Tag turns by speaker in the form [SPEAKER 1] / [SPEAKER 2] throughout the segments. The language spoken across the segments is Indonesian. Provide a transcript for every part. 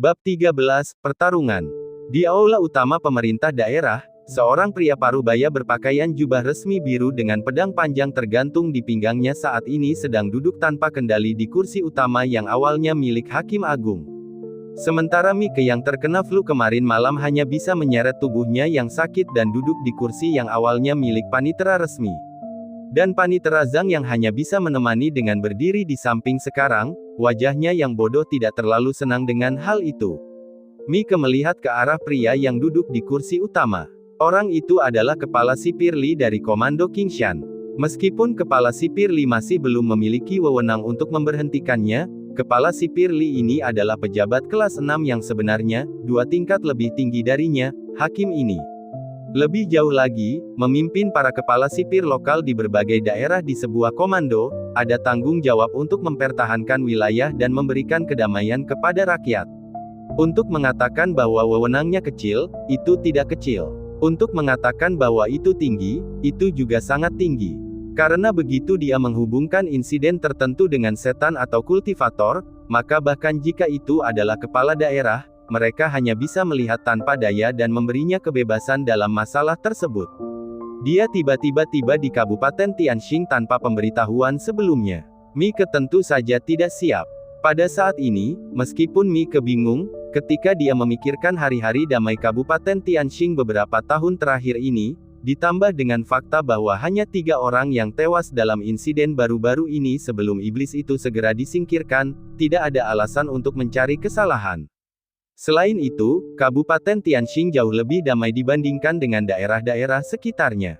[SPEAKER 1] Bab 13, Pertarungan. Di aula utama pemerintah daerah, seorang pria parubaya berpakaian jubah resmi biru dengan pedang panjang tergantung di pinggangnya saat ini sedang duduk tanpa kendali di kursi utama yang awalnya milik Hakim Agung. Sementara Mike yang terkena flu kemarin malam hanya bisa menyeret tubuhnya yang sakit dan duduk di kursi yang awalnya milik panitera resmi. Dan panitera Zhang yang hanya bisa menemani dengan berdiri di samping sekarang, wajahnya yang bodoh tidak terlalu senang dengan hal itu. Mike melihat ke arah pria yang duduk di kursi utama. Orang itu adalah Kepala Sipir Li dari Komando Qingshan. Meskipun Kepala Sipir Li masih belum memiliki wewenang untuk memberhentikannya, Kepala Sipir Li ini adalah pejabat kelas 6 yang sebenarnya, 2 tingkat lebih tinggi darinya, hakim ini. Lebih jauh lagi, memimpin para kepala sipir lokal di berbagai daerah di sebuah komando, ada tanggung jawab untuk mempertahankan wilayah dan memberikan kedamaian kepada rakyat. Untuk mengatakan bahwa wewenangnya kecil, itu tidak kecil. Untuk mengatakan bahwa itu tinggi, itu juga sangat tinggi. Karena begitu dia menghubungkan insiden tertentu dengan setan atau kultivator, maka bahkan jika itu adalah kepala daerah, mereka hanya bisa melihat tanpa daya dan memberinya kebebasan dalam masalah tersebut. Dia tiba-tiba tiba di Kabupaten Tianxing tanpa pemberitahuan sebelumnya. Mike tentu saja tidak siap. Pada saat ini, meskipun Mike bingung, ketika dia memikirkan hari-hari damai Kabupaten Tianxing beberapa tahun terakhir ini, ditambah dengan fakta bahwa hanya 3 orang yang tewas dalam insiden baru-baru ini sebelum iblis itu segera disingkirkan, tidak ada alasan untuk mencari kesalahan. Selain itu, Kabupaten Tianxing jauh lebih damai dibandingkan dengan daerah-daerah sekitarnya.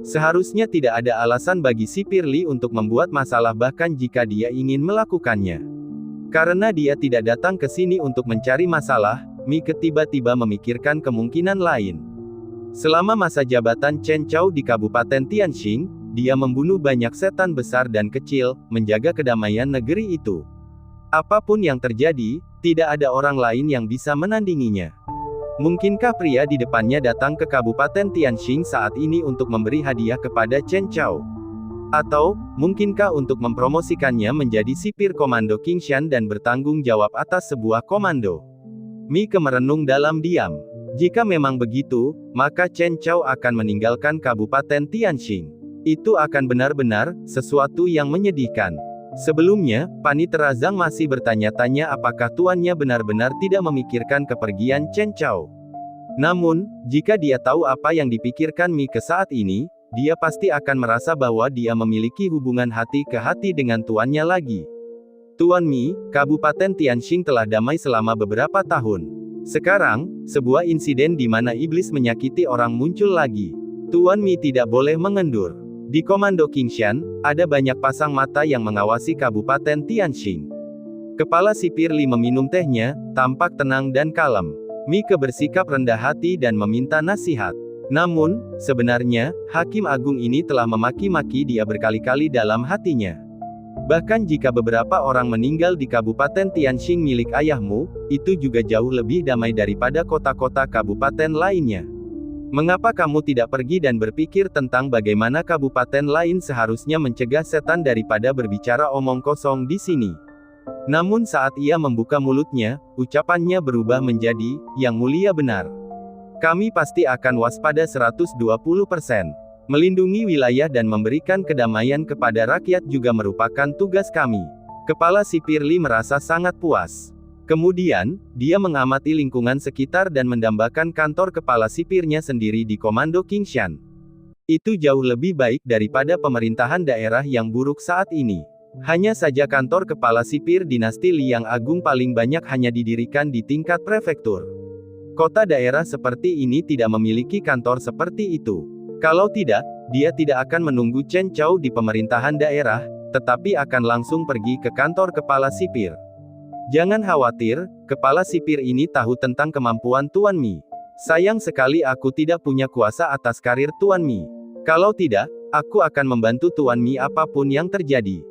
[SPEAKER 1] Seharusnya tidak ada alasan bagi Sipir Li untuk membuat masalah bahkan jika dia ingin melakukannya. Karena dia tidak datang ke sini untuk mencari masalah, Mike tiba-tiba memikirkan kemungkinan lain. Selama masa jabatan Chen Chao di Kabupaten Tianxing, dia membunuh banyak setan besar dan kecil, menjaga kedamaian negeri itu. Apapun yang terjadi, tidak ada orang lain yang bisa menandinginya. Mungkinkah pria di depannya datang ke Kabupaten Tianxing saat ini untuk memberi hadiah kepada Chen Chao? Atau, mungkinkah untuk mempromosikannya menjadi sipir komando Qingshan dan bertanggung jawab atas sebuah komando? Mike merenung dalam diam. Jika memang begitu, maka Chen Chao akan meninggalkan Kabupaten Tianxing. Itu akan benar-benar sesuatu yang menyedihkan. Sebelumnya, panitera Zhang masih bertanya-tanya apakah tuannya benar-benar tidak memikirkan kepergian Chen Chao. Namun, jika dia tahu apa yang dipikirkan Mike saat ini, dia pasti akan merasa bahwa dia memiliki hubungan hati ke hati dengan tuannya lagi. Tuan Mi, Kabupaten Tianxing telah damai selama beberapa tahun. Sekarang, sebuah insiden di mana iblis menyakiti orang muncul lagi. Tuan Mi tidak boleh mengendur. Di Komando Qingshan, ada banyak pasang mata yang mengawasi Kabupaten Tianxing. Kepala Sipir Li meminum tehnya, tampak tenang dan kalem. Mike bersikap rendah hati dan meminta nasihat. Namun, sebenarnya, Hakim Agung ini telah memaki-maki dia berkali-kali dalam hatinya. Bahkan jika beberapa orang meninggal di Kabupaten Tianxing milik ayahmu, itu juga jauh lebih damai daripada kota-kota kabupaten lainnya. Mengapa kamu tidak pergi dan berpikir tentang bagaimana kabupaten lain seharusnya mencegah setan daripada berbicara omong kosong di sini? Namun saat ia membuka mulutnya, ucapannya berubah menjadi, "Yang mulia benar. Kami pasti akan waspada 120%. Melindungi wilayah dan memberikan kedamaian kepada rakyat juga merupakan tugas kami." Kepala Sipir Li merasa sangat puas. Kemudian, dia mengamati lingkungan sekitar dan mendambakan kantor kepala sipirnya sendiri di Komando Qingshan. Itu jauh lebih baik daripada pemerintahan daerah yang buruk saat ini. Hanya saja kantor kepala sipir dinasti Li yang agung paling banyak hanya didirikan di tingkat prefektur. Kota daerah seperti ini tidak memiliki kantor seperti itu. Kalau tidak, dia tidak akan menunggu Chen Chao di pemerintahan daerah, tetapi akan langsung pergi ke kantor kepala sipir. Jangan khawatir, kepala sipir ini tahu tentang kemampuan Tuan Mi. Sayang sekali aku tidak punya kuasa atas karir Tuan Mi. Kalau tidak, aku akan membantu Tuan Mi apapun yang terjadi.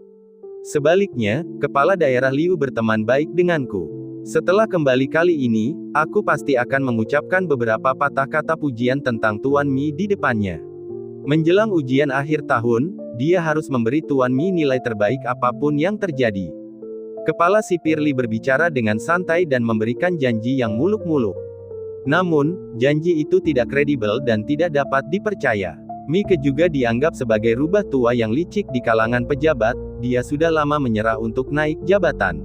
[SPEAKER 1] Sebaliknya, kepala daerah Liu berteman baik denganku. Setelah kembali kali ini, aku pasti akan mengucapkan beberapa patah kata pujian tentang Tuan Mi di depannya. Menjelang ujian akhir tahun, dia harus memberi Tuan Mi nilai terbaik apapun yang terjadi. Kepala sipir Li berbicara dengan santai dan memberikan janji yang muluk-muluk. Namun, janji itu tidak kredibel dan tidak dapat dipercaya. Mike juga dianggap sebagai rubah tua yang licik di kalangan pejabat, dia sudah lama menyerah untuk naik jabatan.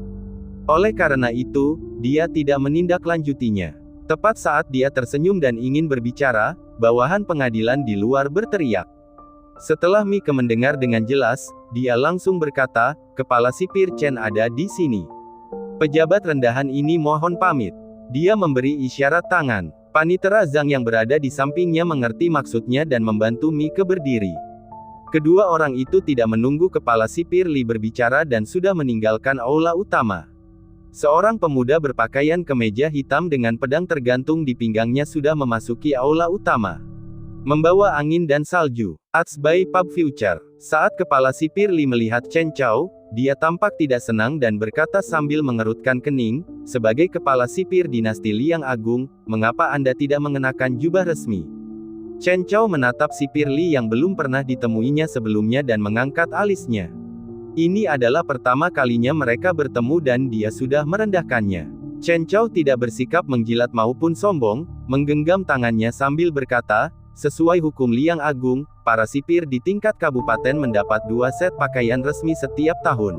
[SPEAKER 1] Oleh karena itu, dia tidak menindaklanjutinya. Tepat saat dia tersenyum dan ingin berbicara, bawahan pengadilan di luar berteriak. Setelah Mike mendengar dengan jelas, dia langsung berkata, "Kepala sipir Chen ada di sini." Pejabat rendahan ini mohon pamit. Dia memberi isyarat tangan. Panitera Zhang yang berada di sampingnya mengerti maksudnya dan membantu Mike berdiri. Kedua orang itu tidak menunggu kepala sipir Li berbicara dan sudah meninggalkan aula utama. Seorang pemuda berpakaian kemeja hitam dengan pedang tergantung di pinggangnya sudah memasuki aula utama. Membawa angin dan salju. Arts by Pub Future. Saat kepala sipir Li melihat Chen Chao, dia tampak tidak senang dan berkata sambil mengerutkan kening, "Sebagai kepala sipir dinasti Liang Agung, mengapa Anda tidak mengenakan jubah resmi?" Chen Chao menatap sipir Li yang belum pernah ditemuinya sebelumnya dan mengangkat alisnya. Ini adalah pertama kalinya mereka bertemu dan dia sudah merendahkannya. Chen Chao tidak bersikap menjilat maupun sombong, menggenggam tangannya sambil berkata, "Sesuai hukum Liang Agung, para sipir di tingkat kabupaten mendapat 2 set pakaian resmi setiap tahun.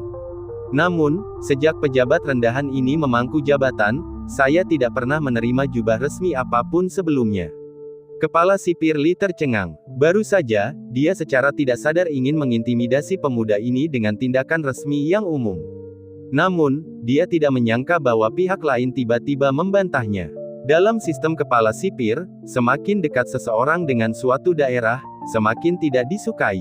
[SPEAKER 1] Namun, sejak pejabat rendahan ini memangku jabatan, saya tidak pernah menerima jubah resmi apapun sebelumnya." Kepala sipir Li tercengang. Baru saja, dia secara tidak sadar ingin mengintimidasi pemuda ini dengan tindakan resmi yang umum. Namun, dia tidak menyangka bahwa pihak lain tiba-tiba membantahnya. Dalam sistem kepala sipir, semakin dekat seseorang dengan suatu daerah, semakin tidak disukai.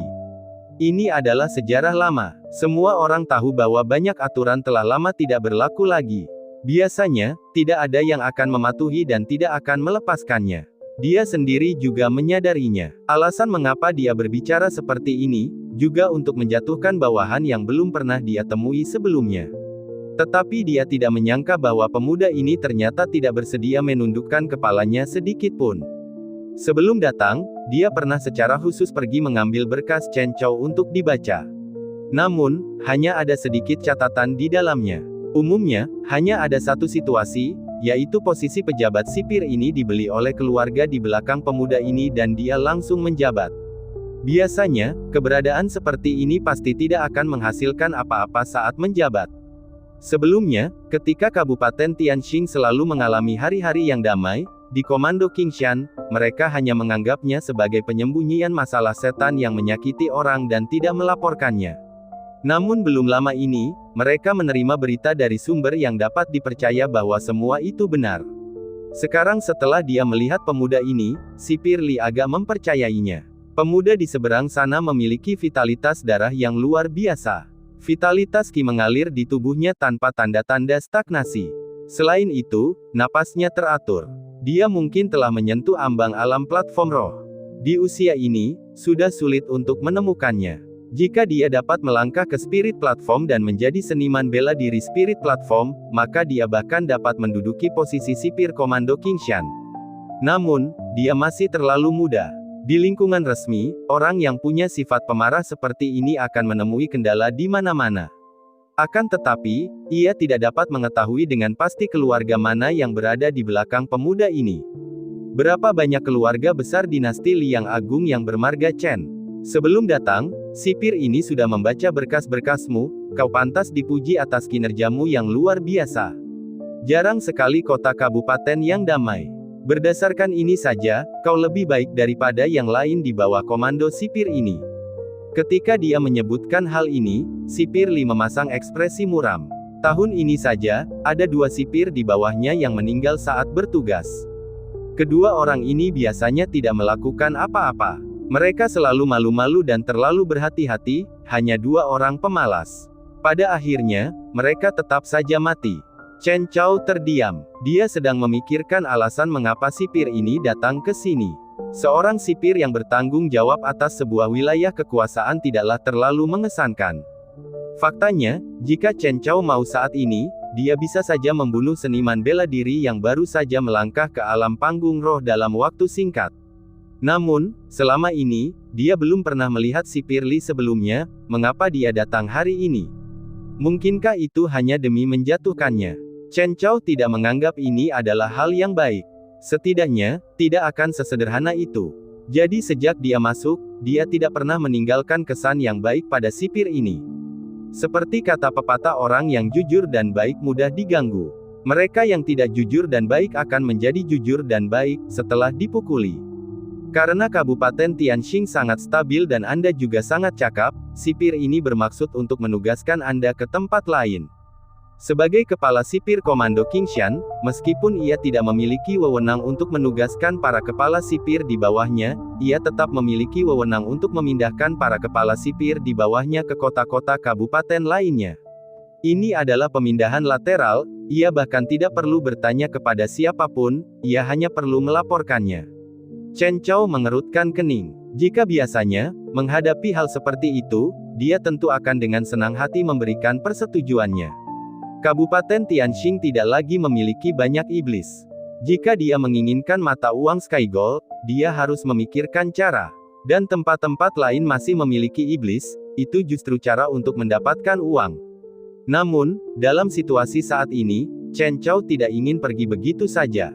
[SPEAKER 1] Ini adalah sejarah lama. Semua orang tahu bahwa banyak aturan telah lama tidak berlaku lagi. Biasanya, tidak ada yang akan mematuhi dan tidak akan melepaskannya. Dia sendiri juga menyadarinya. Alasan mengapa dia berbicara seperti ini, juga untuk menjatuhkan bawahan yang belum pernah dia temui sebelumnya. Tetapi dia tidak menyangka bahwa pemuda ini ternyata tidak bersedia menundukkan kepalanya sedikit pun. Sebelum datang, dia pernah secara khusus pergi mengambil berkas Chen Chao untuk dibaca. Namun, hanya ada sedikit catatan di dalamnya. Umumnya, hanya ada satu situasi, yaitu posisi pejabat sipir ini dibeli oleh keluarga di belakang pemuda ini dan dia langsung menjabat. Biasanya, keberadaan seperti ini pasti tidak akan menghasilkan apa-apa saat menjabat. Sebelumnya, ketika Kabupaten Tianxing selalu mengalami hari-hari yang damai, di Komando Qingshan, mereka hanya menganggapnya sebagai penyembunyian masalah setan yang menyakiti orang dan tidak melaporkannya. Namun belum lama ini, mereka menerima berita dari sumber yang dapat dipercaya bahwa semua itu benar. Sekarang setelah dia melihat pemuda ini, sipir Li agak mempercayainya. Pemuda di seberang sana memiliki vitalitas darah yang luar biasa. Vitalitas Qi mengalir di tubuhnya tanpa tanda-tanda stagnasi. Selain itu, napasnya teratur. Dia mungkin telah menyentuh ambang alam platform roh. Di usia ini, sudah sulit untuk menemukannya. Jika dia dapat melangkah ke spirit platform dan menjadi seniman bela diri spirit platform, maka dia bahkan dapat menduduki posisi sipir Komando Qingshan. Namun, dia masih terlalu muda. Di lingkungan resmi, orang yang punya sifat pemarah seperti ini akan menemui kendala di mana-mana. Akan tetapi, ia tidak dapat mengetahui dengan pasti keluarga mana yang berada di belakang pemuda ini. Berapa banyak keluarga besar dinasti Liang Agung yang bermarga Chen? Sebelum datang, sipir ini sudah membaca berkas-berkasmu, kau pantas dipuji atas kinerjamu yang luar biasa. Jarang sekali kota kabupaten yang damai. Berdasarkan ini saja, kau lebih baik daripada yang lain di bawah komando sipir ini. Ketika dia menyebutkan hal ini, sipir Li memasang ekspresi muram. Tahun ini saja, ada 2 sipir di bawahnya yang meninggal saat bertugas. Kedua orang ini biasanya tidak melakukan apa-apa. Mereka selalu malu-malu dan terlalu berhati-hati, hanya 2 orang pemalas. Pada akhirnya, mereka tetap saja mati. Chen Chao terdiam. Dia sedang memikirkan alasan mengapa sipir ini datang ke sini. Seorang sipir yang bertanggung jawab atas sebuah wilayah kekuasaan tidaklah terlalu mengesankan. Faktanya, jika Chen Chao mau saat ini, dia bisa saja membunuh seniman bela diri yang baru saja melangkah ke alam panggung roh dalam waktu singkat. Namun, selama ini, dia belum pernah melihat sipir Li sebelumnya, mengapa dia datang hari ini? Mungkinkah itu hanya demi menjatuhkannya? Chen Chao tidak menganggap ini adalah hal yang baik. Setidaknya, tidak akan sesederhana itu. Jadi sejak dia masuk, dia tidak pernah meninggalkan kesan yang baik pada sipir ini. Seperti kata pepatah, orang yang jujur dan baik mudah diganggu. Mereka yang tidak jujur dan baik akan menjadi jujur dan baik setelah dipukuli. Karena Kabupaten Tianxing sangat stabil dan Anda juga sangat cakap, sipir ini bermaksud untuk menugaskan Anda ke tempat lain. Sebagai kepala sipir Komando Qingshan, meskipun ia tidak memiliki wewenang untuk menugaskan para kepala sipir di bawahnya, ia tetap memiliki wewenang untuk memindahkan para kepala sipir di bawahnya ke kota-kota kabupaten lainnya. Ini adalah pemindahan lateral, ia bahkan tidak perlu bertanya kepada siapapun, ia hanya perlu melaporkannya. Chen Chao mengerutkan kening. Jika biasanya, menghadapi hal seperti itu, dia tentu akan dengan senang hati memberikan persetujuannya. Kabupaten Tianxing tidak lagi memiliki banyak iblis. Jika dia menginginkan mata uang Sky Gold, dia harus memikirkan cara. Dan tempat-tempat lain masih memiliki iblis, itu justru cara untuk mendapatkan uang. Namun, dalam situasi saat ini, Chen Chao tidak ingin pergi begitu saja.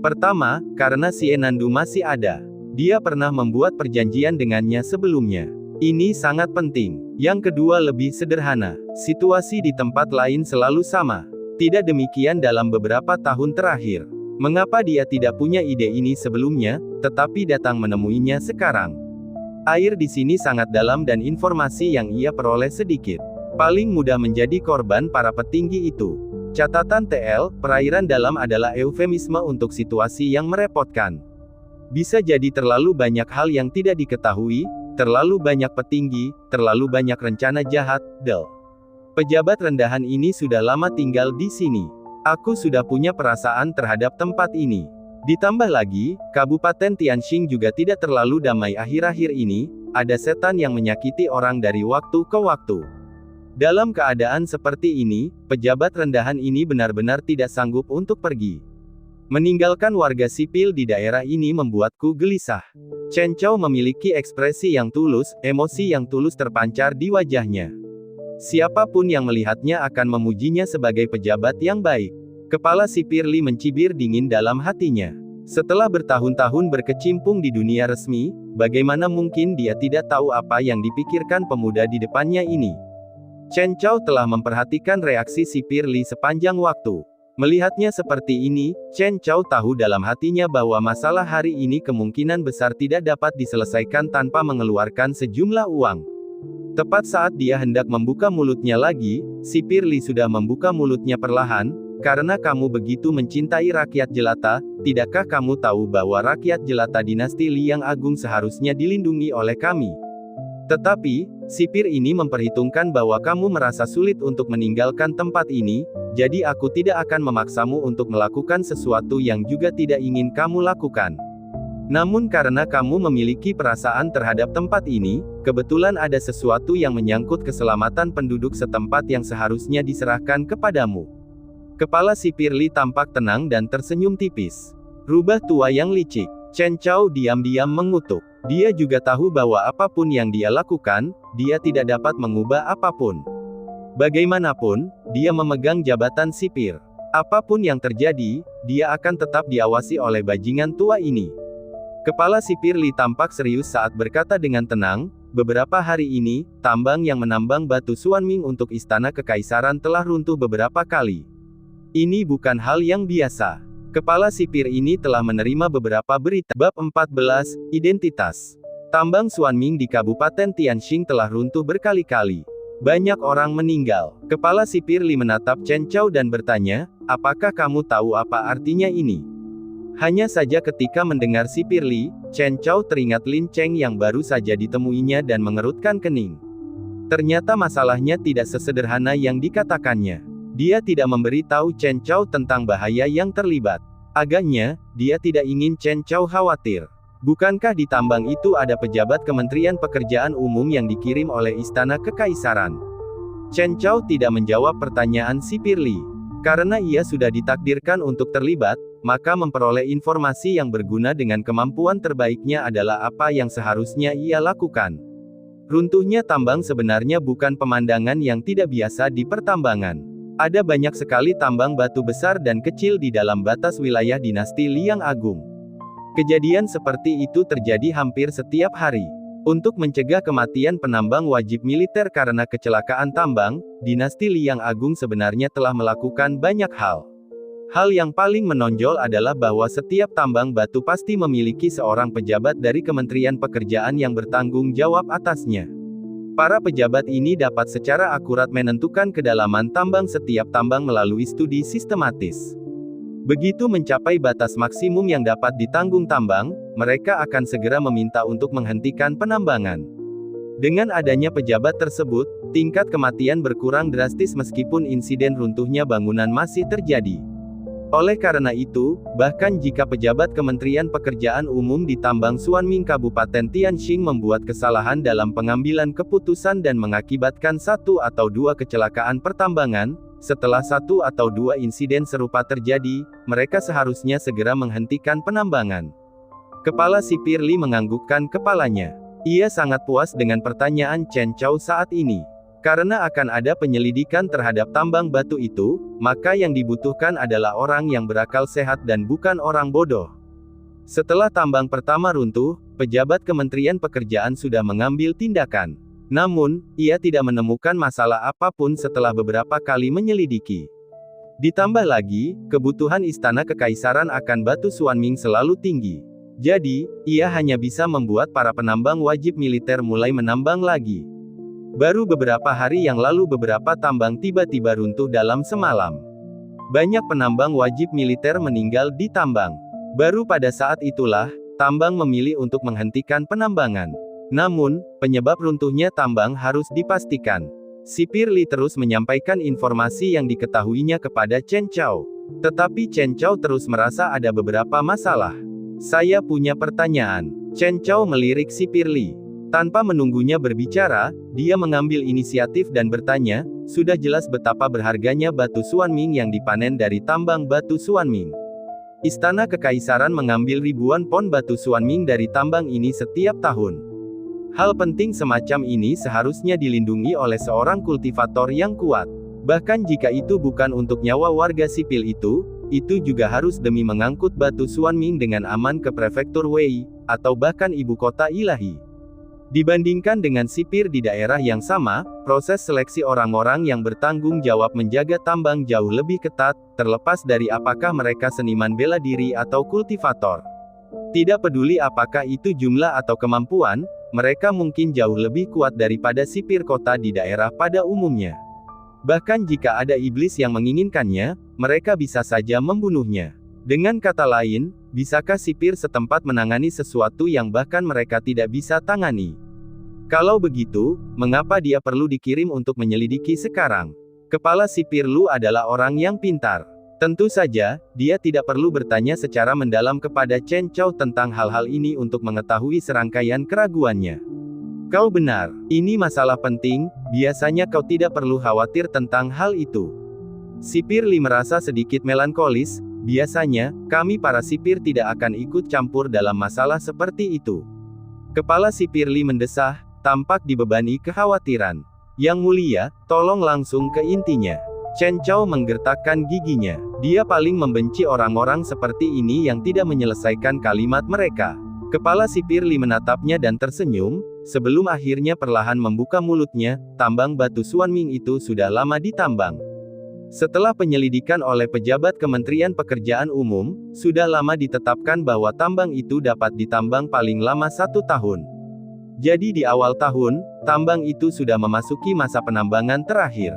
[SPEAKER 1] Pertama, karena si Enandu masih ada. Dia pernah membuat perjanjian dengannya sebelumnya. Ini sangat penting. Yang kedua lebih sederhana. Situasi di tempat lain selalu sama. Tidak demikian dalam beberapa tahun terakhir. Mengapa dia tidak punya ide ini sebelumnya, tetapi datang menemuinya sekarang? Air di sini sangat dalam dan informasi yang ia peroleh sedikit. Paling mudah menjadi korban para petinggi itu. Catatan TL, perairan dalam adalah eufemisme untuk situasi yang merepotkan. Bisa jadi terlalu banyak hal yang tidak diketahui, terlalu banyak petinggi, terlalu banyak rencana jahat, Pejabat rendahan ini sudah lama tinggal di sini. Aku sudah punya perasaan terhadap tempat ini. Ditambah lagi, Kabupaten Tianxing juga tidak terlalu damai akhir-akhir ini, ada setan yang menyakiti orang dari waktu ke waktu. Dalam keadaan seperti ini, pejabat rendahan ini benar-benar tidak sanggup untuk pergi. Meninggalkan warga sipil di daerah ini membuatku gelisah. Chen Chao memiliki ekspresi yang tulus, emosi yang tulus terpancar di wajahnya. Siapapun yang melihatnya akan memujinya sebagai pejabat yang baik. Kepala sipir Li mencibir dingin dalam hatinya. Setelah bertahun-tahun berkecimpung di dunia resmi, bagaimana mungkin dia tidak tahu apa yang dipikirkan pemuda di depannya ini? Chen Chao telah memperhatikan reaksi sipir Li sepanjang waktu. Melihatnya seperti ini, Chen Chao tahu dalam hatinya bahwa masalah hari ini kemungkinan besar tidak dapat diselesaikan tanpa mengeluarkan sejumlah uang. Tepat saat dia hendak membuka mulutnya lagi, sipir Li sudah membuka mulutnya perlahan. Karena kamu begitu mencintai rakyat jelata, tidakkah kamu tahu bahwa rakyat jelata dinasti Li yang agung seharusnya dilindungi oleh kami? Tetapi, sipir ini memperhitungkan bahwa kamu merasa sulit untuk meninggalkan tempat ini, jadi aku tidak akan memaksamu untuk melakukan sesuatu yang juga tidak ingin kamu lakukan. Namun karena kamu memiliki perasaan terhadap tempat ini, kebetulan ada sesuatu yang menyangkut keselamatan penduduk setempat yang seharusnya diserahkan kepadamu. Kepala sipir Li tampak tenang dan tersenyum tipis. Rubah tua yang licik. Chen Chao diam-diam mengutuk. Dia juga tahu bahwa apapun yang dia lakukan, dia tidak dapat mengubah apapun. Bagaimanapun, dia memegang jabatan sipir. Apapun yang terjadi, dia akan tetap diawasi oleh bajingan tua ini. Kepala sipir Li tampak serius saat berkata dengan tenang, beberapa hari ini, tambang yang menambang batu Xuanming untuk istana kekaisaran telah runtuh beberapa kali. Ini bukan hal yang biasa. Kepala sipir ini telah menerima beberapa berita. Bab 14, Identitas. Tambang Xuanming di Kabupaten Tianxing telah runtuh berkali-kali. Banyak orang meninggal. Kepala sipir Li menatap Chen Chao dan bertanya, apakah kamu tahu apa artinya ini? Hanya saja ketika mendengar sipir Li, Chen Chao teringat Lin Cheng yang baru saja ditemuinya dan mengerutkan kening. Ternyata masalahnya tidak sesederhana yang dikatakannya. Dia tidak memberitahu Chen Chao tentang bahaya yang terlibat. Agaknya, dia tidak ingin Chen Chao khawatir. Bukankah di tambang itu ada pejabat Kementerian Pekerjaan Umum yang dikirim oleh Istana Kekaisaran? Chen Chao tidak menjawab pertanyaan sipir Li. Karena ia sudah ditakdirkan untuk terlibat, maka memperoleh informasi yang berguna dengan kemampuan terbaiknya adalah apa yang seharusnya ia lakukan. Runtuhnya tambang sebenarnya bukan pemandangan yang tidak biasa di pertambangan. Ada banyak sekali tambang batu besar dan kecil di dalam batas wilayah dinasti Liang Agung. Kejadian seperti itu terjadi hampir setiap hari. Untuk mencegah kematian penambang wajib militer karena kecelakaan tambang, dinasti Liang Agung sebenarnya telah melakukan banyak hal. Hal yang paling menonjol adalah bahwa setiap tambang batu pasti memiliki seorang pejabat dari Kementerian Pekerjaan yang bertanggung jawab atasnya. Para pejabat ini dapat secara akurat menentukan kedalaman tambang setiap tambang melalui studi sistematis. Begitu mencapai batas maksimum yang dapat ditanggung tambang, mereka akan segera meminta untuk menghentikan penambangan. Dengan adanya pejabat tersebut, tingkat kematian berkurang drastis meskipun insiden runtuhnya bangunan masih terjadi. Oleh karena itu, bahkan jika pejabat Kementerian Pekerjaan Umum di tambang Suanming Kabupaten Tianjin membuat kesalahan dalam pengambilan keputusan dan mengakibatkan satu atau dua kecelakaan pertambangan, setelah satu atau dua insiden serupa terjadi, mereka seharusnya segera menghentikan penambangan. Kepala sipir Li menganggukkan kepalanya. Ia sangat puas dengan pertanyaan Chen Chao saat ini. Karena akan ada penyelidikan terhadap tambang batu itu, maka yang dibutuhkan adalah orang yang berakal sehat dan bukan orang bodoh. Setelah tambang pertama runtuh, pejabat Kementerian Pekerjaan sudah mengambil tindakan. Namun, ia tidak menemukan masalah apapun setelah beberapa kali menyelidiki. Ditambah lagi, kebutuhan istana kekaisaran akan batu Suanming selalu tinggi. Jadi, ia hanya bisa membuat para penambang wajib militer mulai menambang lagi. Baru beberapa hari yang lalu beberapa tambang tiba-tiba runtuh dalam semalam. Banyak penambang wajib militer meninggal di tambang. Baru pada saat itulah, tambang memilih untuk menghentikan penambangan. Namun, penyebab runtuhnya tambang harus dipastikan. Sipir Li terus menyampaikan informasi yang diketahuinya kepada Chen Chao. Tetapi Chen Chao terus merasa ada beberapa masalah. Saya punya pertanyaan. Chen Chao melirik sipir Li. Tanpa menunggunya berbicara, dia mengambil inisiatif dan bertanya, sudah jelas betapa berharganya batu Suanming yang dipanen dari tambang batu Suanming. Istana Kekaisaran mengambil ribuan pon batu Suanming dari tambang ini setiap tahun. Hal penting semacam ini seharusnya dilindungi oleh seorang kultivator yang kuat. Bahkan jika itu bukan untuk nyawa warga sipil itu juga harus demi mengangkut batu Suanming dengan aman ke prefektur Wei, atau bahkan ibu kota ilahi. Dibandingkan dengan sipir di daerah yang sama, proses seleksi orang-orang yang bertanggung jawab menjaga tambang jauh lebih ketat, terlepas dari apakah mereka seniman bela diri atau kultivator. Tidak peduli apakah itu jumlah atau kemampuan, mereka mungkin jauh lebih kuat daripada sipir kota di daerah pada umumnya. Bahkan jika ada iblis yang menginginkannya, mereka bisa saja membunuhnya. Dengan kata lain, bisakah sipir setempat menangani sesuatu yang bahkan mereka tidak bisa tangani? Kalau begitu, mengapa dia perlu dikirim untuk menyelidiki sekarang? Kepala sipir Lu adalah orang yang pintar. Tentu saja, dia tidak perlu bertanya secara mendalam kepada Chen Chao tentang hal-hal ini untuk mengetahui serangkaian keraguannya. Kau benar, ini masalah penting, biasanya kau tidak perlu khawatir tentang hal itu. Sipir Li merasa sedikit melankolis. Biasanya, kami para sipir tidak akan ikut campur dalam masalah seperti itu. Kepala sipir Li mendesah, tampak dibebani kekhawatiran. Yang mulia, tolong langsung ke intinya. Chen Chao menggertakkan giginya. Dia paling membenci orang-orang seperti ini yang tidak menyelesaikan kalimat mereka. Kepala sipir Li menatapnya dan tersenyum, sebelum akhirnya perlahan membuka mulutnya. Tambang batu Suanming itu sudah lama ditambang. Setelah penyelidikan oleh pejabat Kementerian Pekerjaan Umum, sudah lama ditetapkan bahwa tambang itu dapat ditambang paling lama 1 tahun. Jadi di awal tahun, tambang itu sudah memasuki masa penambangan terakhir.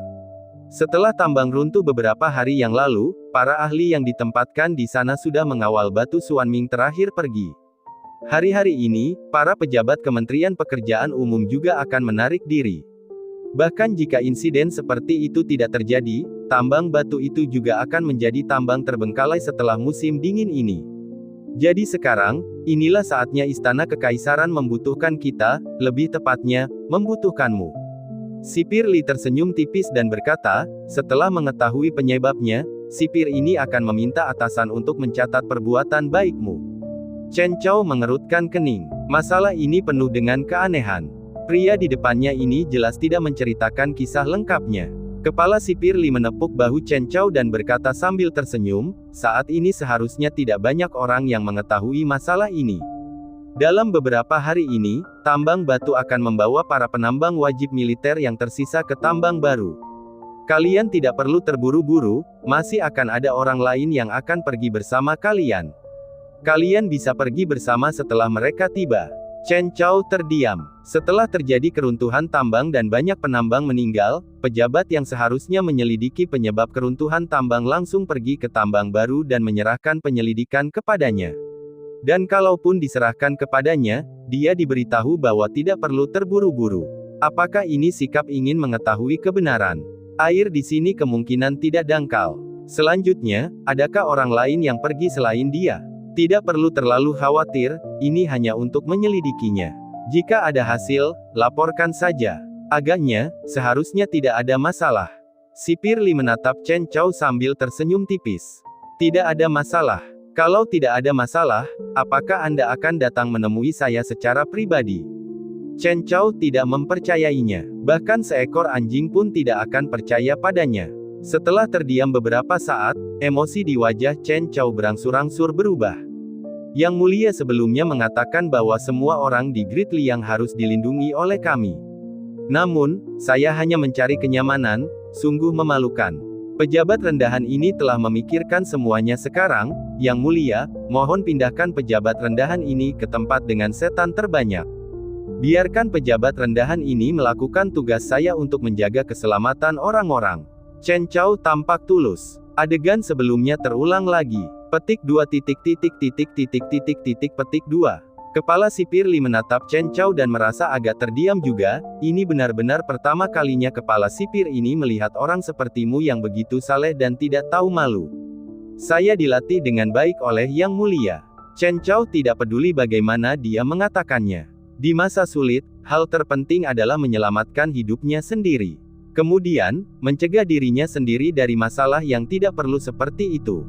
[SPEAKER 1] Setelah tambang runtuh beberapa hari yang lalu, para ahli yang ditempatkan di sana sudah mengawal batu Suanming terakhir pergi. Hari-hari ini, para pejabat Kementerian Pekerjaan Umum juga akan menarik diri. Bahkan jika insiden seperti itu tidak terjadi, tambang batu itu juga akan menjadi tambang terbengkalai setelah musim dingin ini. Jadi sekarang, inilah saatnya Istana Kekaisaran membutuhkan kita, lebih tepatnya, membutuhkanmu. Sipir Li tersenyum tipis dan berkata, setelah mengetahui penyebabnya, sipir ini akan meminta atasan untuk mencatat perbuatan baikmu. Chen Chao mengerutkan kening. Masalah ini penuh dengan keanehan. Pria di depannya ini jelas tidak menceritakan kisah lengkapnya. Kepala sipir Li menepuk bahu Chen Chao dan berkata sambil tersenyum, saat ini seharusnya tidak banyak orang yang mengetahui masalah ini. Dalam beberapa hari ini, tambang batu akan membawa para penambang wajib militer yang tersisa ke tambang baru. Kalian tidak perlu terburu-buru, masih akan ada orang lain yang akan pergi bersama kalian. Kalian bisa pergi bersama setelah mereka tiba. Chen Chao terdiam. Setelah terjadi keruntuhan tambang dan banyak penambang meninggal, pejabat yang seharusnya menyelidiki penyebab keruntuhan tambang langsung pergi ke tambang baru dan menyerahkan penyelidikan kepadanya. Dan kalaupun diserahkan kepadanya, dia diberitahu bahwa tidak perlu terburu-buru. Apakah ini sikap ingin mengetahui kebenaran? Air di sini kemungkinan tidak dangkal. Selanjutnya, adakah orang lain yang pergi selain dia? Tidak perlu terlalu khawatir, ini hanya untuk menyelidikinya. Jika ada hasil, laporkan saja. Agaknya, seharusnya tidak ada masalah. Sipir Li menatap Chen Chao sambil tersenyum tipis. Tidak ada masalah. Kalau tidak ada masalah, apakah Anda akan datang menemui saya secara pribadi? Chen Chao tidak mempercayainya. Bahkan seekor anjing pun tidak akan percaya padanya. Setelah terdiam beberapa saat, emosi di wajah Chen Chao berangsur-angsur berubah. Yang Mulia sebelumnya mengatakan bahwa semua orang di Great Liang harus dilindungi oleh kami. Namun, saya hanya mencari kenyamanan, sungguh memalukan. Pejabat rendahan ini telah memikirkan semuanya sekarang, Yang Mulia, mohon pindahkan pejabat rendahan ini ke tempat dengan setan terbanyak. Biarkan pejabat rendahan ini melakukan tugas saya untuk menjaga keselamatan orang-orang. Chen Chao tampak tulus. Adegan sebelumnya terulang lagi. Petik 2 petik 2. Kepala sipir Li menatap Chen Chao dan merasa agak terdiam juga, ini benar-benar pertama kalinya kepala sipir ini melihat orang sepertimu yang begitu saleh dan tidak tahu malu. Saya dilatih dengan baik oleh Yang Mulia. Chen Chao tidak peduli bagaimana dia mengatakannya. Di masa sulit, hal terpenting adalah menyelamatkan hidupnya sendiri. Kemudian, mencegah dirinya sendiri dari masalah yang tidak perlu seperti itu.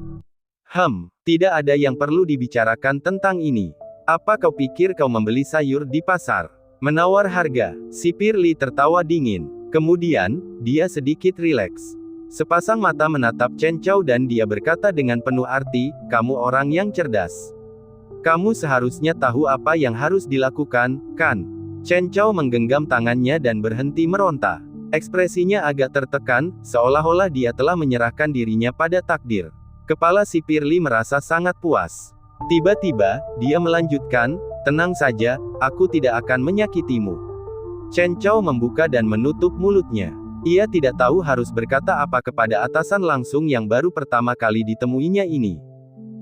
[SPEAKER 1] Tidak ada yang perlu dibicarakan tentang ini. Apa kau pikir kau membeli sayur di pasar? Menawar harga. Sipir Li tertawa dingin. Kemudian, dia sedikit rileks. Sepasang mata menatap Chen Chao dan dia berkata dengan penuh arti, kamu orang yang cerdas. Kamu seharusnya tahu apa yang harus dilakukan, kan? Chen Chao menggenggam tangannya dan berhenti meronta. Ekspresinya agak tertekan, seolah-olah dia telah menyerahkan dirinya pada takdir. Kepala sipir Li merasa sangat puas. Tiba-tiba, dia melanjutkan, tenang saja, aku tidak akan menyakitimu. Chen Chao membuka dan menutup mulutnya. Ia tidak tahu harus berkata apa kepada atasan langsung yang baru pertama kali ditemuinya ini.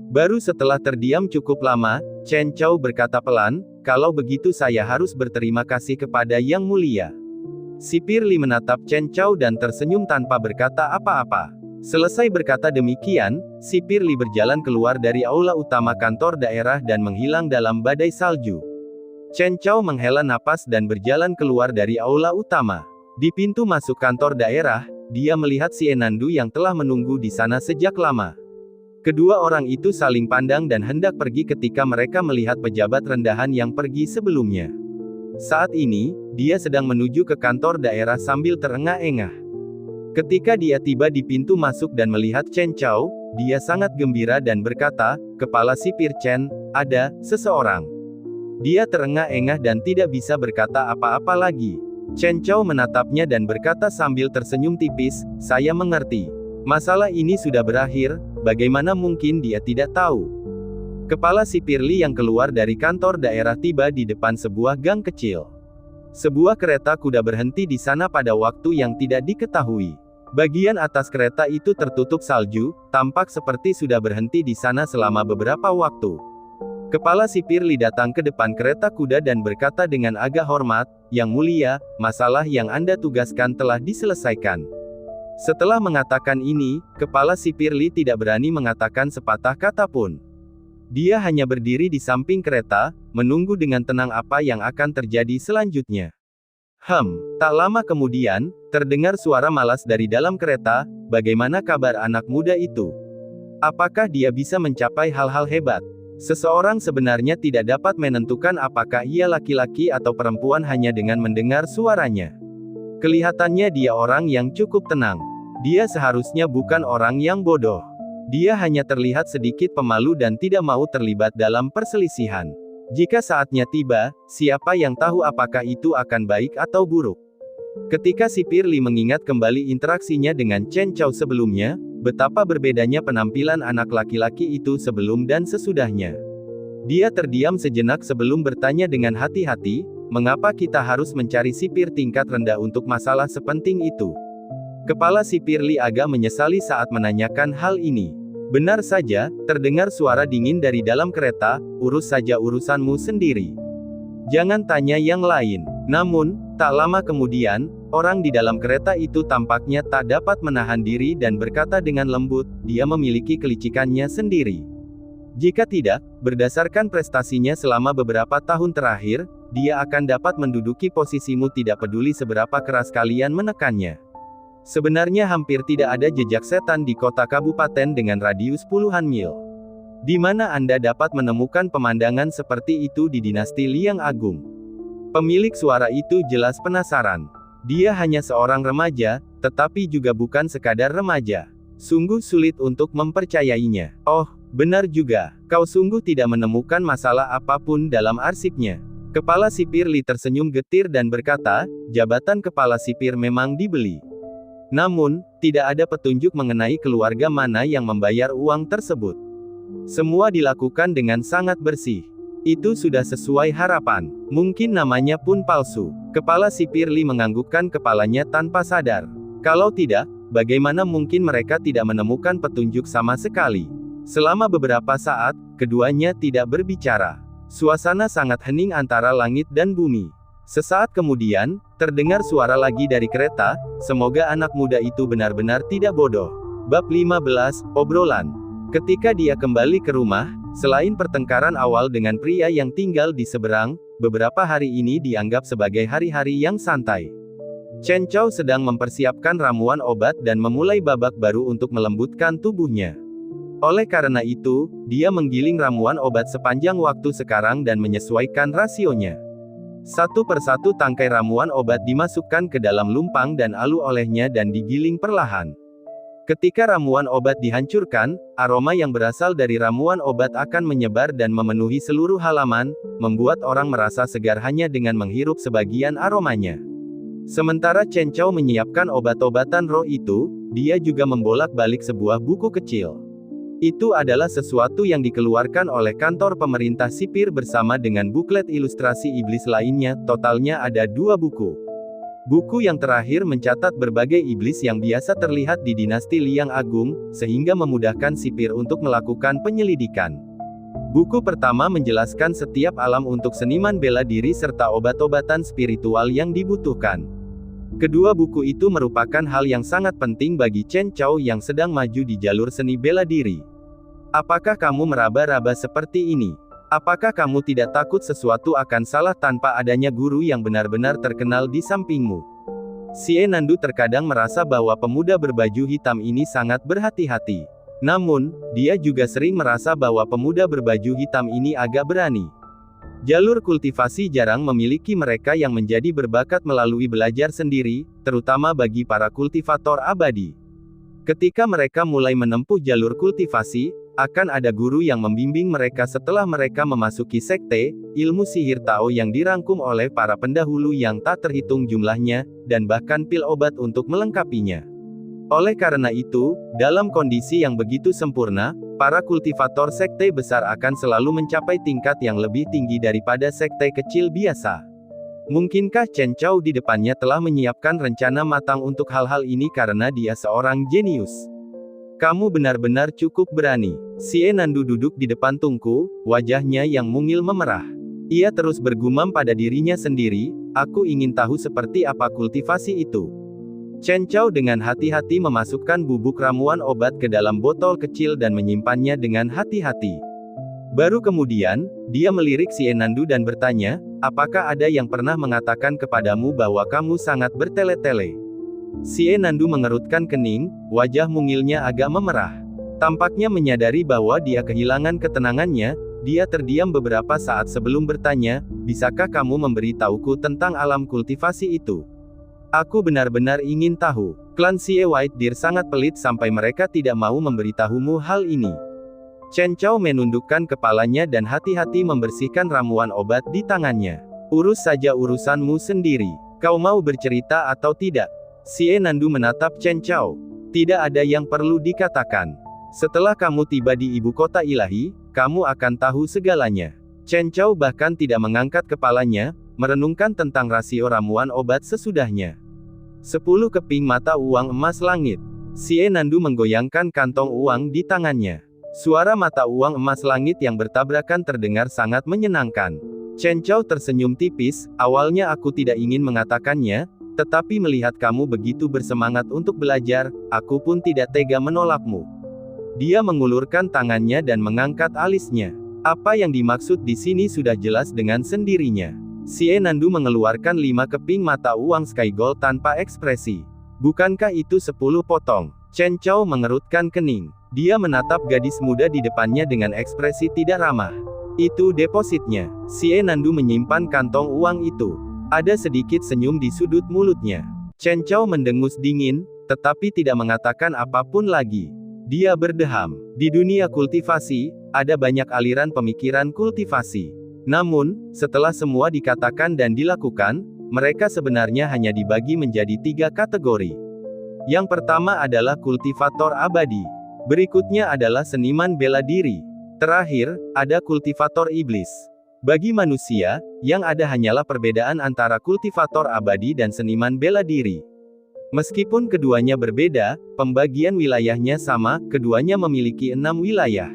[SPEAKER 1] Baru setelah terdiam cukup lama, Chen Chao berkata pelan, kalau begitu saya harus berterima kasih kepada Yang Mulia. Sipir Li menatap Chen Chao dan tersenyum tanpa berkata apa-apa. Selesai berkata demikian, sipir Li berjalan keluar dari aula utama kantor daerah dan menghilang dalam badai salju. Chen Chao menghela napas dan berjalan keluar dari aula utama. Di pintu masuk kantor daerah, dia melihat si Enandu yang telah menunggu di sana sejak lama. Kedua orang itu saling pandang dan hendak pergi ketika mereka melihat pejabat rendahan yang pergi sebelumnya. Saat ini, dia sedang menuju ke kantor daerah sambil terengah-engah. Ketika dia tiba di pintu masuk dan melihat Chen Chao, dia sangat gembira dan berkata, Kepala sipir Chen, ada seseorang. Dia terengah-engah dan tidak bisa berkata apa-apa lagi. Chen Chao menatapnya dan berkata sambil tersenyum tipis, saya mengerti. Masalah ini sudah berakhir, bagaimana mungkin dia tidak tahu? Kepala sipir Li yang keluar dari kantor daerah tiba di depan sebuah gang kecil. Sebuah kereta kuda berhenti di sana pada waktu yang tidak diketahui. Bagian atas kereta itu tertutup salju, tampak seperti sudah berhenti di sana selama beberapa waktu. Kepala sipir Li datang ke depan kereta kuda dan berkata dengan agak hormat, Yang Mulia, masalah yang Anda tugaskan telah diselesaikan. Setelah mengatakan ini, kepala sipir Li tidak berani mengatakan sepatah kata pun. Dia hanya berdiri di samping kereta, menunggu dengan tenang apa yang akan terjadi selanjutnya. Tak lama kemudian, terdengar suara malas dari dalam kereta, bagaimana kabar anak muda itu? Apakah dia bisa mencapai hal-hal hebat? Seseorang sebenarnya tidak dapat menentukan apakah ia laki-laki atau perempuan hanya dengan mendengar suaranya. Kelihatannya dia orang yang cukup tenang. Dia seharusnya bukan orang yang bodoh. Dia hanya terlihat sedikit pemalu dan tidak mau terlibat dalam perselisihan. Jika saatnya tiba, siapa yang tahu apakah itu akan baik atau buruk. Ketika sipir Li mengingat kembali interaksinya dengan Chen Chao sebelumnya, betapa berbedanya penampilan anak laki-laki itu sebelum dan sesudahnya. Dia terdiam sejenak sebelum bertanya dengan hati-hati, mengapa kita harus mencari sipir tingkat rendah untuk masalah sepenting itu? Kepala sipir Li agak menyesali saat menanyakan hal ini. Benar saja, terdengar suara dingin dari dalam kereta, urus saja urusanmu sendiri. Jangan tanya yang lain. Namun, tak lama kemudian, orang di dalam kereta itu tampaknya tak dapat menahan diri dan berkata dengan lembut, dia memiliki kelicikannya sendiri. Jika tidak, berdasarkan prestasinya selama beberapa tahun terakhir, dia akan dapat menduduki posisimu tidak peduli seberapa keras kalian menekannya. Sebenarnya hampir tidak ada jejak setan di kota kabupaten dengan radius puluhan mil. Di mana Anda dapat menemukan pemandangan seperti itu di dinasti Liang Agung? Pemilik suara itu jelas penasaran. Dia hanya seorang remaja, tetapi juga bukan sekadar remaja. Sungguh sulit untuk mempercayainya. Oh, benar juga, kau sungguh tidak menemukan masalah apapun dalam arsipnya. Kepala sipir Li tersenyum getir dan berkata, jabatan kepala sipir memang dibeli. Namun, tidak ada petunjuk mengenai keluarga mana yang membayar uang tersebut. Semua dilakukan dengan sangat bersih. Itu sudah sesuai harapan. Mungkin namanya pun palsu. Kepala sipir Li menganggukkan kepalanya tanpa sadar. Kalau tidak, bagaimana mungkin mereka tidak menemukan petunjuk sama sekali? Selama beberapa saat, keduanya tidak berbicara. Suasana sangat hening antara langit dan bumi. Sesaat kemudian, terdengar suara lagi dari kereta, semoga anak muda itu benar-benar tidak bodoh. Bab 15, Obrolan. Ketika dia kembali ke rumah, selain pertengkaran awal dengan pria yang tinggal di seberang, beberapa hari ini dianggap sebagai hari-hari yang santai. Chen Chao sedang mempersiapkan ramuan obat dan memulai babak baru untuk melembutkan tubuhnya. Oleh karena itu, dia menggiling ramuan obat sepanjang waktu sekarang dan menyesuaikan rasionya. Satu persatu tangkai ramuan obat dimasukkan ke dalam lumpang dan alu olehnya dan digiling perlahan. Ketika ramuan obat dihancurkan, aroma yang berasal dari ramuan obat akan menyebar dan memenuhi seluruh halaman, membuat orang merasa segar hanya dengan menghirup sebagian aromanya. Sementara Chen Chao menyiapkan obat-obatan roh itu, dia juga membolak-balik sebuah buku kecil. Itu adalah sesuatu yang dikeluarkan oleh kantor pemerintah sipir bersama dengan buklet ilustrasi iblis lainnya, totalnya ada 2 buku. Buku yang terakhir mencatat berbagai iblis yang biasa terlihat di dinasti Liang Agung, sehingga memudahkan sipir untuk melakukan penyelidikan. Buku pertama menjelaskan setiap alam untuk seniman bela diri serta obat-obatan spiritual yang dibutuhkan. Kedua buku itu merupakan hal yang sangat penting bagi Chen Chao yang sedang maju di jalur seni bela diri. Apakah kamu meraba-raba seperti ini? Apakah kamu tidak takut sesuatu akan salah tanpa adanya guru yang benar-benar terkenal di sampingmu? Xie Nandu terkadang merasa bahwa pemuda berbaju hitam ini sangat berhati-hati. Namun, dia juga sering merasa bahwa pemuda berbaju hitam ini agak berani. Jalur kultivasi jarang memiliki mereka yang menjadi berbakat melalui belajar sendiri, terutama bagi para kultivator abadi. Ketika mereka mulai menempuh jalur kultivasi, akan ada guru yang membimbing mereka setelah mereka memasuki sekte, ilmu sihir Tao yang dirangkum oleh para pendahulu yang tak terhitung jumlahnya, dan bahkan pil obat untuk melengkapinya. Oleh karena itu, dalam kondisi yang begitu sempurna, para kultivator sekte besar akan selalu mencapai tingkat yang lebih tinggi daripada sekte kecil biasa. Mungkinkah Chen Chao di depannya telah menyiapkan rencana matang untuk hal-hal ini karena dia seorang jenius? Kamu benar-benar cukup berani. Xie Nandu duduk di depan tungku, wajahnya yang mungil memerah. Ia terus bergumam pada dirinya sendiri, aku ingin tahu seperti apa kultivasi itu. Chen Chao dengan hati-hati memasukkan bubuk ramuan obat ke dalam botol kecil dan menyimpannya dengan hati-hati. Baru kemudian, dia melirik Xie Nandu dan bertanya, apakah ada yang pernah mengatakan kepadamu bahwa kamu sangat bertele-tele? Xie Nandu mengerutkan kening, wajah mungilnya agak memerah. Tampaknya menyadari bahwa dia kehilangan ketenangannya, Dia terdiam beberapa saat sebelum bertanya, bisakah kamu memberitahuku tentang alam kultivasi itu? Aku benar-benar ingin tahu. Klan Sie White Deer sangat pelit sampai mereka tidak mau memberitahumu hal ini. Chen Chao menundukkan kepalanya dan hati-hati membersihkan ramuan obat di tangannya. Urus saja urusanmu sendiri. Kau mau bercerita atau tidak? Sie Nandu menatap Chen Chao. Tidak ada yang perlu dikatakan. Setelah kamu tiba di ibu kota ilahi, kamu akan tahu segalanya. Chen Chao bahkan tidak mengangkat kepalanya, merenungkan tentang rasio ramuan obat sesudahnya. 10 keping mata uang emas langit. Sie Nandu menggoyangkan kantong uang di tangannya. Suara mata uang emas langit yang bertabrakan terdengar sangat menyenangkan. Chen Chao tersenyum tipis, awalnya aku tidak ingin mengatakannya, tetapi melihat kamu begitu bersemangat untuk belajar, aku pun tidak tega menolakmu. Dia mengulurkan tangannya dan mengangkat alisnya. Apa yang dimaksud di sini sudah jelas dengan sendirinya. Sie Nandu mengeluarkan 5 keping mata uang sky gold tanpa ekspresi. Bukankah itu 10 potong? Chen Chao mengerutkan kening. Dia menatap gadis muda di depannya dengan ekspresi tidak ramah. Itu depositnya. Sie Nandu menyimpan kantong uang itu. Ada sedikit senyum di sudut mulutnya. Chen Chao mendengus dingin, tetapi tidak mengatakan apapun lagi. Dia berdeham. Di dunia kultivasi, ada banyak aliran pemikiran kultivasi. Namun, setelah semua dikatakan dan dilakukan, mereka sebenarnya hanya dibagi menjadi 3 kategori. Yang pertama adalah kultivator abadi. Berikutnya adalah seniman bela diri. Terakhir, ada kultivator iblis. Bagi manusia, yang ada hanyalah perbedaan antara kultivator abadi dan seniman bela diri. Meskipun keduanya berbeda, pembagian wilayahnya sama, keduanya memiliki 6 wilayah.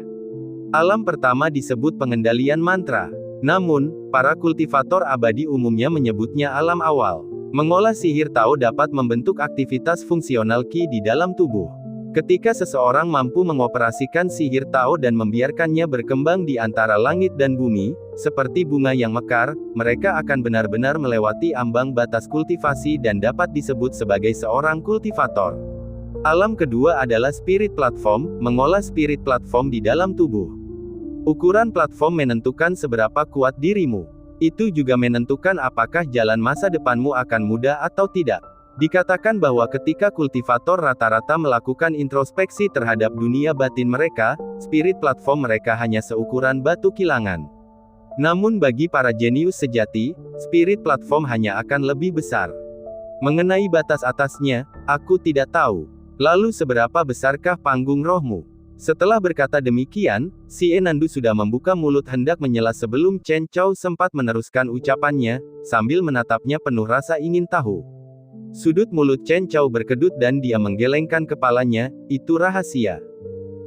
[SPEAKER 1] Alam pertama disebut pengendalian mantra. Namun, para kultivator abadi umumnya menyebutnya alam awal. Mengolah sihir Tao dapat membentuk aktivitas fungsional Qi di dalam tubuh. Ketika seseorang mampu mengoperasikan sihir Tao dan membiarkannya berkembang di antara langit dan bumi, seperti bunga yang mekar, mereka akan benar-benar melewati ambang batas kultivasi dan dapat disebut sebagai seorang kultivator. Alam kedua adalah spirit platform, mengolah spirit platform di dalam tubuh. Ukuran platform menentukan seberapa kuat dirimu. Itu juga menentukan apakah jalan masa depanmu akan mudah atau tidak. Dikatakan bahwa ketika kultivator rata-rata melakukan introspeksi terhadap dunia batin mereka, spirit platform mereka hanya seukuran batu kilangan. Namun bagi para jenius sejati, spirit platform hanya akan lebih besar. Mengenai batas atasnya, aku tidak tahu. Lalu seberapa besarkah panggung rohmu? Setelah berkata demikian, Sie Nandu sudah membuka mulut hendak menyela sebelum Chen Chao sempat meneruskan ucapannya, sambil menatapnya penuh rasa ingin tahu. Sudut mulut Chen Chao berkedut dan dia menggelengkan kepalanya, itu rahasia.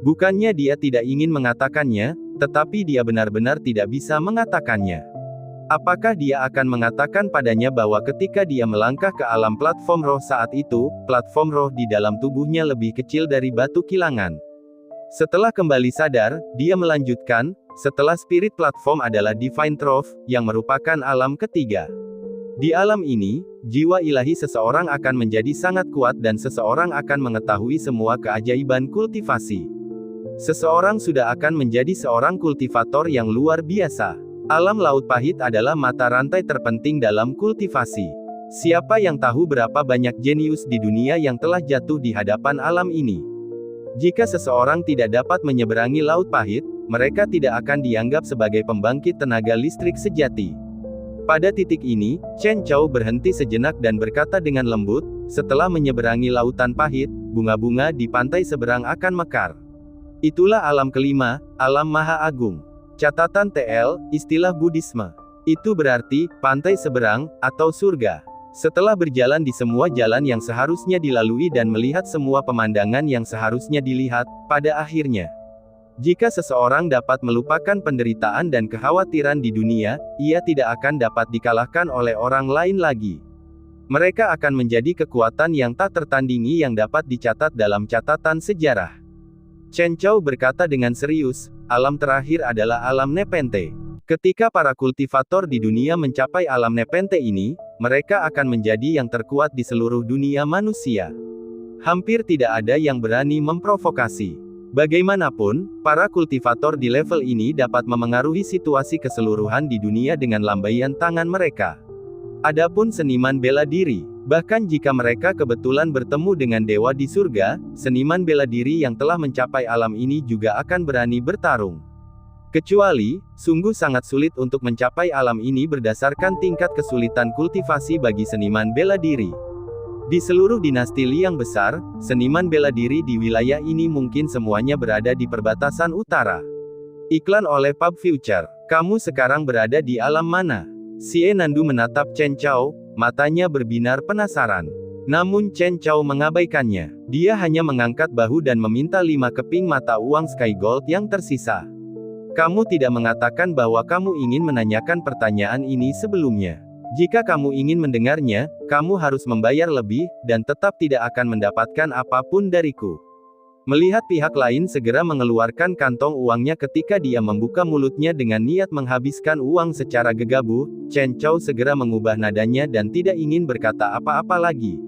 [SPEAKER 1] Bukannya dia tidak ingin mengatakannya, tetapi dia benar-benar tidak bisa mengatakannya. Apakah dia akan mengatakan padanya bahwa ketika dia melangkah ke alam platform roh saat itu, platform roh di dalam tubuhnya lebih kecil dari batu kilangan? Setelah kembali sadar, dia melanjutkan, setelah spirit platform adalah Divine Trove, yang merupakan alam ketiga. Di alam ini, jiwa ilahi seseorang akan menjadi sangat kuat dan seseorang akan mengetahui semua keajaiban kultivasi. Seseorang sudah akan menjadi seorang kultivator yang luar biasa. Alam laut pahit adalah mata rantai terpenting dalam kultivasi. Siapa yang tahu berapa banyak jenius di dunia yang telah jatuh di hadapan alam ini? Jika seseorang tidak dapat menyeberangi laut pahit, mereka tidak akan dianggap sebagai pembangkit tenaga listrik sejati. Pada titik ini, Chen Chao berhenti sejenak dan berkata dengan lembut, setelah menyeberangi lautan pahit, bunga-bunga di pantai seberang akan mekar. Itulah alam kelima, alam Maha Agung. Catatan TL, istilah Buddhisme. Itu berarti, pantai seberang, atau surga. Setelah berjalan di semua jalan yang seharusnya dilalui dan melihat semua pemandangan yang seharusnya dilihat, pada akhirnya, jika seseorang dapat melupakan penderitaan dan kekhawatiran di dunia, ia tidak akan dapat dikalahkan oleh orang lain lagi. Mereka akan menjadi kekuatan yang tak tertandingi yang dapat dicatat dalam catatan sejarah. Chen Chao berkata dengan serius, alam terakhir adalah alam Nepenthe. Ketika para kultivator di dunia mencapai alam Nepenthe ini, mereka akan menjadi yang terkuat di seluruh dunia manusia. Hampir tidak ada yang berani memprovokasi. Bagaimanapun, para kultivator di level ini dapat memengaruhi situasi keseluruhan di dunia dengan lambaian tangan mereka. Adapun seniman bela diri, bahkan jika mereka kebetulan bertemu dengan dewa di surga, seniman bela diri yang telah mencapai alam ini juga akan berani bertarung. Kecuali, sungguh sangat sulit untuk mencapai alam ini berdasarkan tingkat kesulitan kultivasi bagi seniman bela diri. Di seluruh dinasti Li yang besar, seniman bela diri di wilayah ini mungkin semuanya berada di perbatasan utara. Iklan oleh Pub Future. Kamu sekarang berada di alam mana? Xie Nandu menatap Chen Chao, matanya berbinar penasaran. Namun Chen Chao mengabaikannya. Dia hanya mengangkat bahu dan meminta 5 keping mata uang Sky Gold yang tersisa. Kamu tidak mengatakan bahwa kamu ingin menanyakan pertanyaan ini sebelumnya. Jika kamu ingin mendengarnya, kamu harus membayar lebih, dan tetap tidak akan mendapatkan apapun dariku. Melihat pihak lain segera mengeluarkan kantong uangnya ketika dia membuka mulutnya dengan niat menghabiskan uang secara gegabah, Chen Chao segera mengubah nadanya dan tidak ingin berkata apa-apa lagi.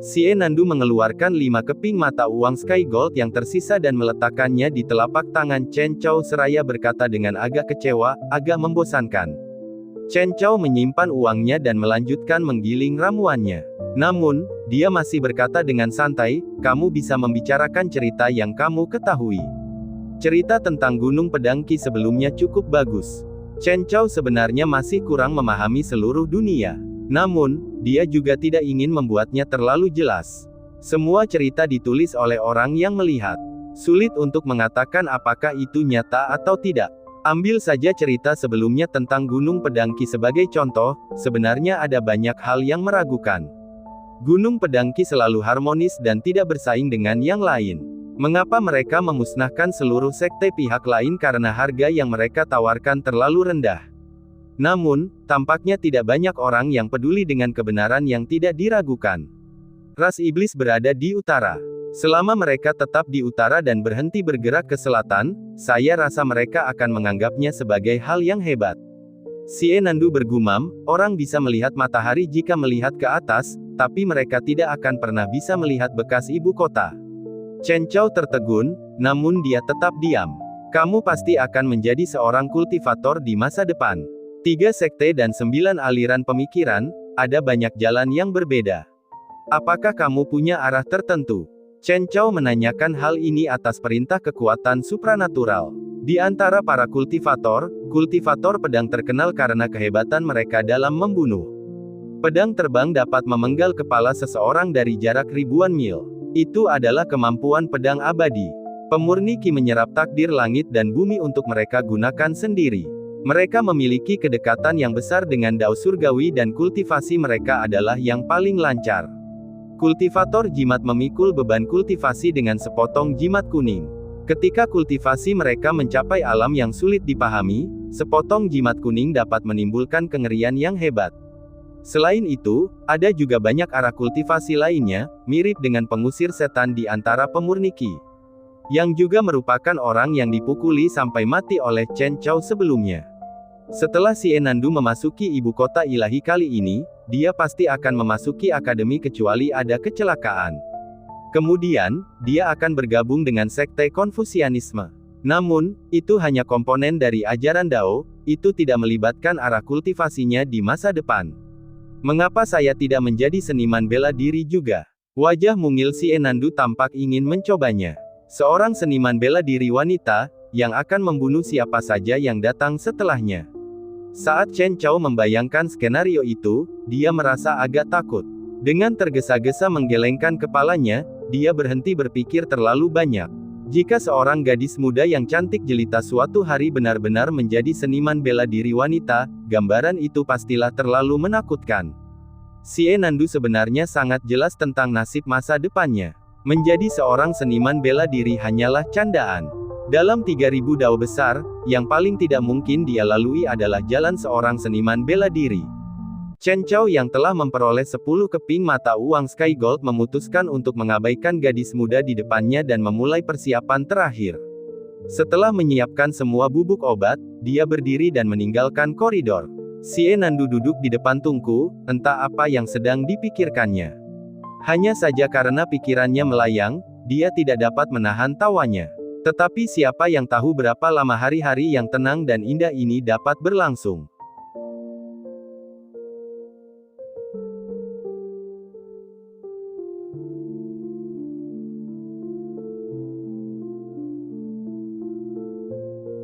[SPEAKER 1] Xie Nandu mengeluarkan 5 keping mata uang Sky Gold yang tersisa dan meletakkannya di telapak tangan Chen Chao seraya berkata dengan agak kecewa, agak membosankan. Chen Chao menyimpan uangnya dan melanjutkan menggiling ramuannya. Namun, dia masih berkata dengan santai, kamu bisa membicarakan cerita yang kamu ketahui. Cerita tentang Gunung Pedang Qi sebelumnya cukup bagus. Chen Chao sebenarnya masih kurang memahami seluruh dunia. Namun, dia juga tidak ingin membuatnya terlalu jelas. Semua cerita ditulis oleh orang yang melihat. Sulit untuk mengatakan apakah itu nyata atau tidak. Ambil saja cerita sebelumnya tentang Gunung Pedang Qi sebagai contoh, sebenarnya ada banyak hal yang meragukan. Gunung Pedang Qi selalu harmonis dan tidak bersaing dengan yang lain. Mengapa mereka memusnahkan seluruh sekte pihak lain karena harga yang mereka tawarkan terlalu rendah? Namun, tampaknya tidak banyak orang yang peduli dengan kebenaran yang tidak diragukan. Ras iblis berada di utara. Selama mereka tetap di utara dan berhenti bergerak ke selatan, saya rasa mereka akan menganggapnya sebagai hal yang hebat. Xie Nandu bergumam, orang bisa melihat matahari jika melihat ke atas, tapi mereka tidak akan pernah bisa melihat bekas ibu kota. Chen Chao tertegun, namun dia tetap diam. Kamu pasti akan menjadi seorang kultivator di masa depan. 3 sekte dan 9 aliran pemikiran, ada banyak jalan yang berbeda. Apakah kamu punya arah tertentu? Chen Chao menanyakan hal ini atas perintah kekuatan supranatural. Di antara para kultivator pedang terkenal karena kehebatan mereka dalam membunuh. Pedang terbang dapat memenggal kepala seseorang dari jarak ribuan mil. Itu adalah kemampuan pedang abadi. Pemurni Qi menyerap takdir langit dan bumi untuk mereka gunakan sendiri. Mereka memiliki kedekatan yang besar dengan Dao Surgawi dan kultivasi mereka adalah yang paling lancar. Kultivator jimat memikul beban kultivasi dengan sepotong jimat kuning. Ketika kultivasi mereka mencapai alam yang sulit dipahami, sepotong jimat kuning dapat menimbulkan kengerian yang hebat. Selain itu, ada juga banyak arah kultivasi lainnya, mirip dengan pengusir setan di antara pemurni Qi, yang juga merupakan orang yang dipukuli sampai mati oleh Chen Chao sebelumnya. Setelah Xie Nandu memasuki ibu kota ilahi kali ini, dia pasti akan memasuki akademi kecuali ada kecelakaan. Kemudian, dia akan bergabung dengan sekte Konfusianisme. Namun, itu hanya komponen dari ajaran Dao, itu tidak melibatkan arah kultivasinya di masa depan. Mengapa saya tidak menjadi seniman bela diri juga? Wajah mungil Xie Nandu tampak ingin mencobanya. Seorang seniman bela diri wanita, yang akan membunuh siapa saja yang datang setelahnya. Saat Chen Chao membayangkan skenario itu, dia merasa agak takut. Dengan tergesa-gesa menggelengkan kepalanya, dia berhenti berpikir terlalu banyak. Jika seorang gadis muda yang cantik jelita suatu hari benar-benar menjadi seniman bela diri wanita, gambaran itu pastilah terlalu menakutkan. Xie Nandu sebenarnya sangat jelas tentang nasib masa depannya. Menjadi seorang seniman bela diri hanyalah candaan. Dalam 3000 dao besar, yang paling tidak mungkin dia lalui adalah jalan seorang seniman bela diri. Chen Chao yang telah memperoleh 10 keping mata uang Sky Gold memutuskan untuk mengabaikan gadis muda di depannya dan memulai persiapan terakhir. Setelah menyiapkan semua bubuk obat, dia berdiri dan meninggalkan koridor. Xie Nandu duduk di depan tungku, entah apa yang sedang dipikirkannya. Hanya saja karena pikirannya melayang, dia tidak dapat menahan tawanya. Tetapi siapa yang tahu berapa lama hari-hari yang tenang dan indah ini dapat berlangsung?